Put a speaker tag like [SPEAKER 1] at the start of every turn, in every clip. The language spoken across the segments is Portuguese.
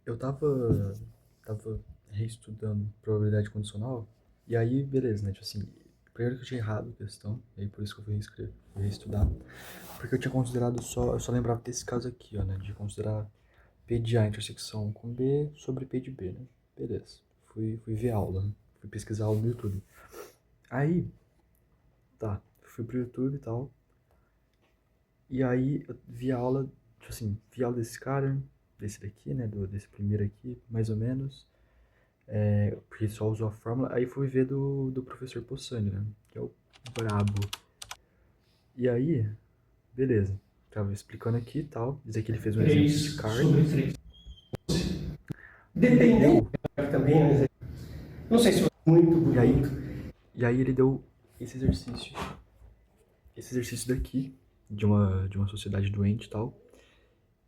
[SPEAKER 1] Eu tava reestudando probabilidade condicional, e aí, beleza, né? Tipo assim, primeiro que eu tinha errado a questão, e aí por isso que eu fui reescrever, fui reestudar, porque eu tinha considerado eu só lembrava desse caso aqui, ó, né? De considerar P de A intersecção com B sobre P de B, né? Beleza. Fui ver aula, né? Fui pesquisar aula no YouTube. Aí, tá, fui pro YouTube e tal, e aí eu vi a aula, tipo assim, vi a aula desse cara, desse daqui, né? Desse primeiro aqui, mais ou menos. Porque só usou a fórmula. Aí fui ver do professor Possani, né? Que é o brabo. E aí, beleza. Tava explicando aqui e tal. Dizer que ele fez um exemplo de
[SPEAKER 2] 3
[SPEAKER 1] carga.
[SPEAKER 2] sobre 3.
[SPEAKER 1] E ele
[SPEAKER 2] Dependendo
[SPEAKER 1] deu.
[SPEAKER 2] também, não sei se foi muito
[SPEAKER 1] E aí,
[SPEAKER 2] bonito.
[SPEAKER 1] e aí ele deu esse exercício. Esse exercício daqui. De uma sociedade doente e tal.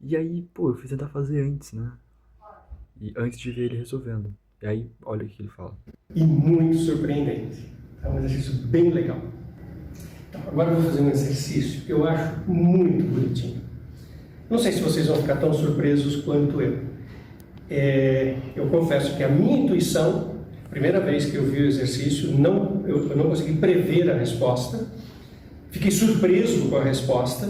[SPEAKER 1] E aí, pô, eu fui tentar fazer antes, né? E antes de ver ele resolvendo. E aí, olha o que ele fala.
[SPEAKER 2] E muito surpreendente. É um exercício bem legal. Então, agora eu vou fazer um exercício que eu acho muito bonitinho. Não sei se vocês vão ficar tão surpresos quanto eu. Eu confesso que a minha intuição, a primeira vez que eu vi o exercício, eu não consegui prever a resposta. Fiquei surpreso com a resposta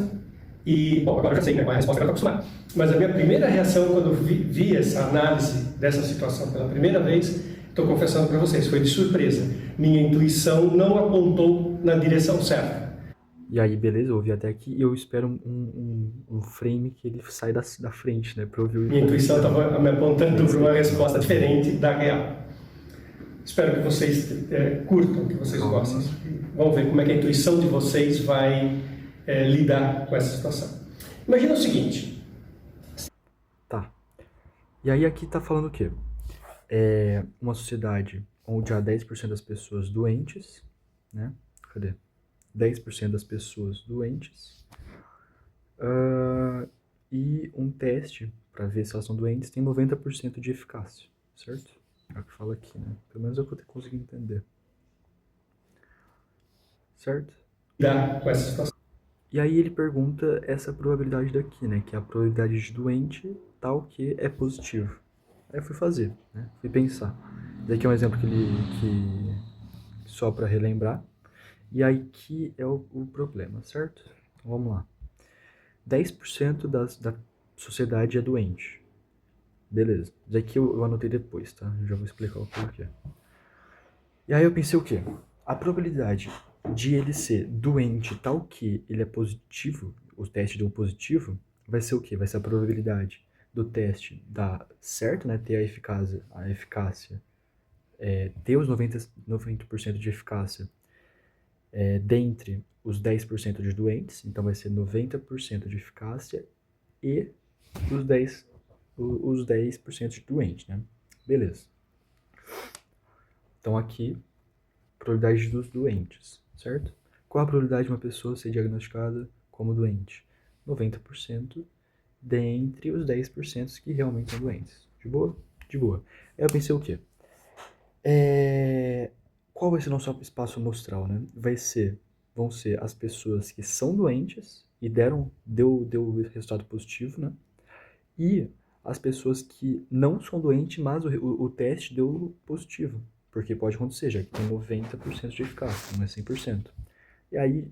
[SPEAKER 2] e, bom, agora eu já sei, né, com a resposta eu estou acostumado. Mas a minha primeira reação quando eu vi essa análise dessa situação pela primeira vez, estou confessando para vocês, foi de surpresa. Minha intuição não apontou na direção certa.
[SPEAKER 1] E aí, beleza, eu ouvi até aqui e eu espero um frame que ele sai da frente, né? Pra eu ver
[SPEAKER 2] Minha
[SPEAKER 1] como ele
[SPEAKER 2] intuição
[SPEAKER 1] errou.
[SPEAKER 2] estava me
[SPEAKER 1] Que é
[SPEAKER 2] apontando para
[SPEAKER 1] esse
[SPEAKER 2] uma
[SPEAKER 1] daqui, ó.
[SPEAKER 2] resposta diferente da real. Espero que vocês curtam, que vocês gostem.
[SPEAKER 1] Calma.
[SPEAKER 2] Vamos ver como é que a intuição de vocês vai lidar com essa situação. Imagina o seguinte.
[SPEAKER 1] Tá. E aí aqui tá falando o quê? É uma sociedade onde há 10% das pessoas doentes, né? Cadê? 10% das pessoas doentes. E um teste para ver se elas são doentes tem 90% de eficácia, certo? É o que fala aqui, né? Pelo menos é o que eu consegui entender. Certo?
[SPEAKER 2] Lidar com essa situação.
[SPEAKER 1] E aí ele pergunta essa probabilidade daqui, né? Que é a probabilidade de doente tal que é positivo. Aí eu fui fazer, né? Fui pensar. Daqui é um exemplo só para relembrar. E aí que é o problema, certo? Então vamos lá. 10% da sociedade é doente. Beleza. Daqui eu anotei depois, tá? Eu já vou explicar o porquê. E aí eu pensei o quê? A probabilidade de ele ser doente tal que ele é positivo, o teste deu positivo, vai ser o quê? Vai ser a probabilidade do teste dar certo, né? Ter a eficácia ter os 90% de eficácia dentre os 10% de doentes, então vai ser 90% de eficácia e os 10% de doentes, né? Beleza. Então aqui probabilidade dos doentes, certo? Qual a probabilidade de uma pessoa ser diagnosticada como doente? 90% dentre os 10% que realmente são doentes. De boa? De boa. Aí eu pensei o quê? Qual vai ser o nosso espaço amostral, né? Vão ser as pessoas que são doentes e deu resultado positivo, né? E as pessoas que não são doentes, mas o teste deu positivo. Porque pode acontecer, já que tem 90% de eficácia, não é 100%. E aí,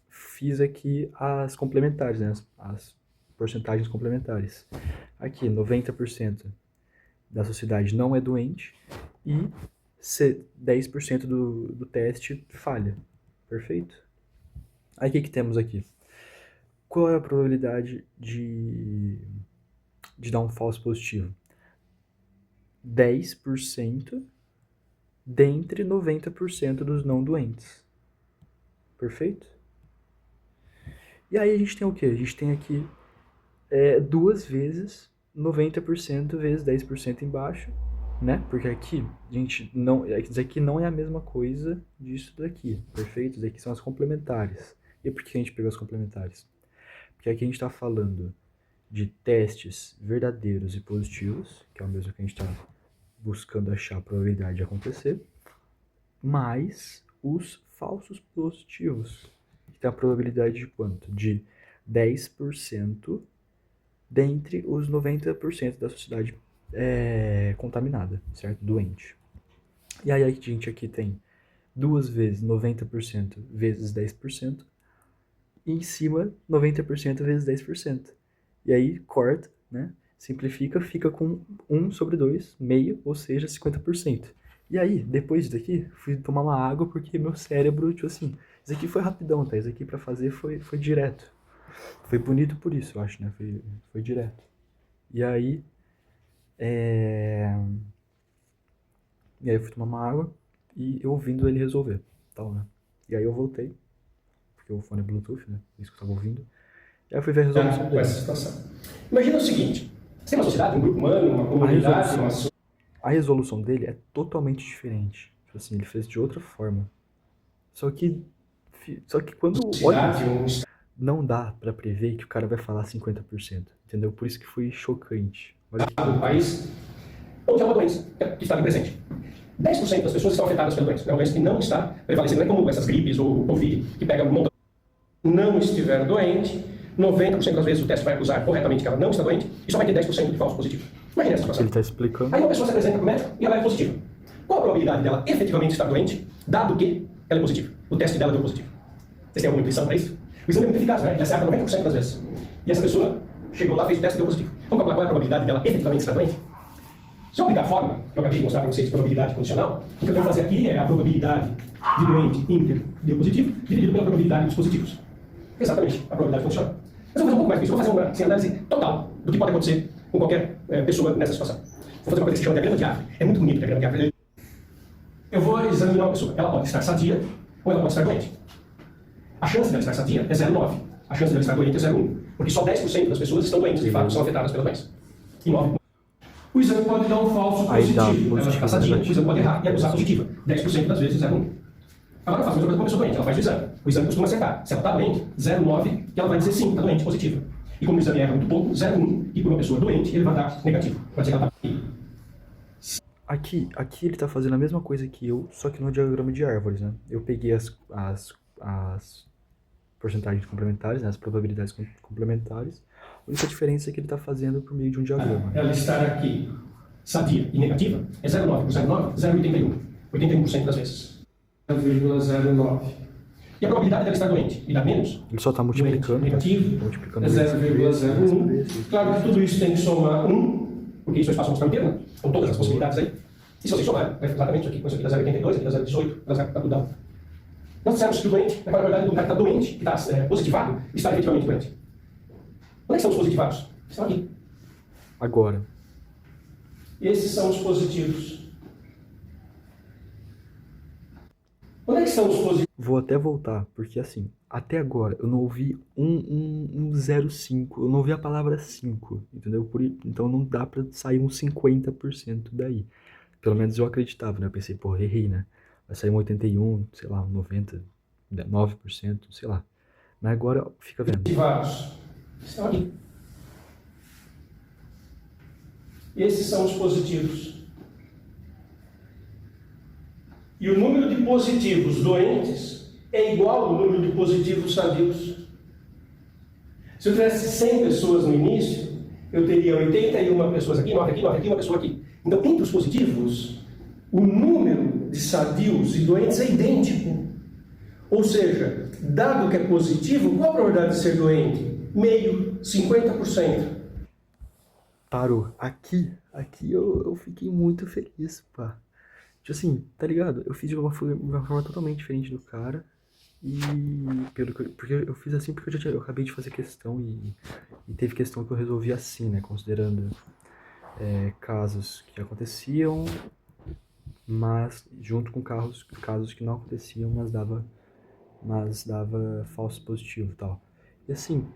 [SPEAKER 1] fiz aqui as complementares, né? As porcentagens complementares. Aqui, 90% da sociedade não é doente e 10% do teste falha. Perfeito? Aí, o que temos aqui? Qual é a probabilidade de dar um falso positivo? 10% dentre 90% dos não doentes. Perfeito? E aí a gente tem o quê? A gente tem aqui duas vezes 90% vezes 10% embaixo, né? Porque aqui, gente, não, isso aqui não é a mesma coisa disso daqui, perfeito? Isso aqui são as complementares. E por que a gente pegou as complementares? Porque aqui a gente está falando de testes verdadeiros e positivos, que é o mesmo que a gente está buscando achar a probabilidade de acontecer, mais os falsos positivos, que tem a probabilidade de quanto? De 10% dentre os 90% da sociedade contaminada, certo? Doente. E aí a gente aqui tem 2 vezes 90% vezes 10%, e em cima 90% vezes 10%. E aí corta, né? Simplifica, fica com 1 sobre 2, meio, ou seja, 50%. E aí, depois disso aqui, fui tomar uma água porque meu cérebro, tipo assim, isso aqui foi rapidão, tá? Isso aqui pra fazer foi direto. Foi bonito por isso, eu acho, né? Foi direto. E aí, e aí eu fui tomar uma água e eu ouvindo ele resolver, tal, né? E aí eu voltei, porque o fone é Bluetooth, né? Isso que eu tava ouvindo. E aí eu fui ver a resolução
[SPEAKER 2] Com
[SPEAKER 1] dele.
[SPEAKER 2] essa situação. Imagina o seguinte: você tem uma sociedade, um grupo humano, uma
[SPEAKER 1] A
[SPEAKER 2] comunidade,
[SPEAKER 1] resolução, a resolução dele é totalmente diferente. Tipo assim, ele fez de outra forma. Só que, só que quando olha
[SPEAKER 2] cidade,
[SPEAKER 1] isso,
[SPEAKER 2] um estado,
[SPEAKER 1] não dá pra prever que o cara vai falar 50%, entendeu? Por isso que foi chocante. Olha que
[SPEAKER 2] um
[SPEAKER 1] loucura.
[SPEAKER 2] país, onde há uma doença que está ali presente. 10% das pessoas estão afetadas pela doença. É uma doença que não está prevalecendo. Não é como essas gripes ou Covid, que pega um montão. Não estiver doente, 90% das vezes o teste vai acusar corretamente que ela não está doente e só vai ter 10% de falso positivo. Imagina essa situação.
[SPEAKER 1] Ele tá explicando.
[SPEAKER 2] Aí uma pessoa se apresenta para o médico e ela é positiva. Qual a probabilidade dela efetivamente estar doente, dado que ela é positiva? O teste dela deu positivo. Vocês têm alguma intuição para isso? O exame é muito eficaz, né? Ele acerta 90% das vezes. E essa pessoa chegou lá, fez o teste e deu positivo. Vamos calcular qual é a probabilidade dela efetivamente estar doente? Se eu aplicar a fórmula, que eu acabei de mostrar para vocês, de probabilidade condicional, o que eu tenho que fazer aqui é a probabilidade de doente íntegro deu positivo, dividido pela probabilidade dos positivos. Exatamente, a probabilidade condicional. Mas eu vou fazer um pouco mais que isso. Eu vou fazer uma análise total do que pode acontecer com qualquer pessoa nessa situação. Vou fazer uma coisa que se chama diagrama de árvore. É muito bonito o diagrama de árvore. Eu vou examinar uma pessoa. Ela pode estar sadia ou ela pode estar doente. A chance dela estar sadia é 0,9. A chance dela estar doente é 0,1. Porque só 10% das pessoas estão doentes, de fato, são afetadas pela doença. E 9%. O exame pode dar um falso
[SPEAKER 1] Aí dá
[SPEAKER 2] positivo. Ela
[SPEAKER 1] positivo,
[SPEAKER 2] fica sadia, o
[SPEAKER 1] negativo.
[SPEAKER 2] exame pode errar e acusar positiva. 10% das vezes 0,1. Agora eu faço a mesma coisa com uma pessoa doente, ela faz o exame. O exame costuma acertar. Se ela está doente, 0,9, que ela vai dizer sim, está doente, positiva. E como o exame erra muito pouco, 0,1, e por uma pessoa doente, ele vai dar negativo. Vai dizer que ela está.
[SPEAKER 1] Aqui ele tá fazendo a mesma coisa que eu, só que no diagrama de árvores, né? Eu peguei as porcentagens complementares, né? As probabilidades complementares. A única diferença é que ele tá fazendo por meio de um diagrama, né?
[SPEAKER 2] Ela estar aqui sadia e negativa é 0,9 por 0,9, 0,81. 81% das vezes. 0,09. E a probabilidade dela estar doente e dar menos,
[SPEAKER 1] Ele só tá multiplicando.
[SPEAKER 2] negativo,
[SPEAKER 1] multiplicando
[SPEAKER 2] é
[SPEAKER 1] vezes por vezes,
[SPEAKER 2] 0,01. Claro que tudo isso tem que somar 1, porque isso é espaço mostrar inteiro, né? Com todas as possibilidades aí. E se vocês somarem, vai ficar exatamente isso aqui. Isso aqui dá 0,82, aqui dá 0,18, dá tudo dá. Nós dissemos que o doente, na probabilidade do cara que está doente, que está positivado, está efetivamente doente. Onde é que são os positivados? Estão aqui.
[SPEAKER 1] Agora,
[SPEAKER 2] Esses são os positivos. Onde é que são os positivos?
[SPEAKER 1] vou até voltar, porque assim, até agora eu não ouvi um 0,5, eu não ouvi a palavra 5, entendeu? Então não dá pra sair uns 50% daí. Pelo menos eu acreditava, né? Eu pensei, porra, errei, né? Vai sair um 81, sei lá, um 99%, sei lá. Mas agora fica vendo.
[SPEAKER 2] Positivados. Estão aqui. Esses são os positivos. E o número de positivos doentes é igual ao número de positivos sadios. Se eu tivesse 100 pessoas no início, eu teria 81 pessoas aqui, 9 aqui, 9 aqui, uma pessoa aqui. Então, entre os positivos, o número de sadios e doentes é idêntico. Ou seja, dado que é positivo, qual a probabilidade de ser doente? Meio, 50%.
[SPEAKER 1] Parou. Aqui eu fiquei muito feliz, pá. Tipo assim, tá ligado? Eu fiz de uma forma totalmente diferente do cara. E porque eu fiz assim porque eu acabei de fazer questão e teve questão que eu resolvi assim, né? Considerando casos que aconteciam, mas junto com casos que não aconteciam, mas dava falso positivo e tal. E assim,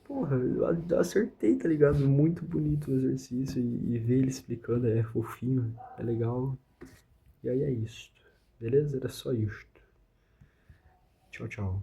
[SPEAKER 1] porra, eu acertei, tá ligado? Muito bonito o exercício e ver ele explicando é fofinho, é legal. E aí é isso. Beleza? Era só isto. Tchau, tchau.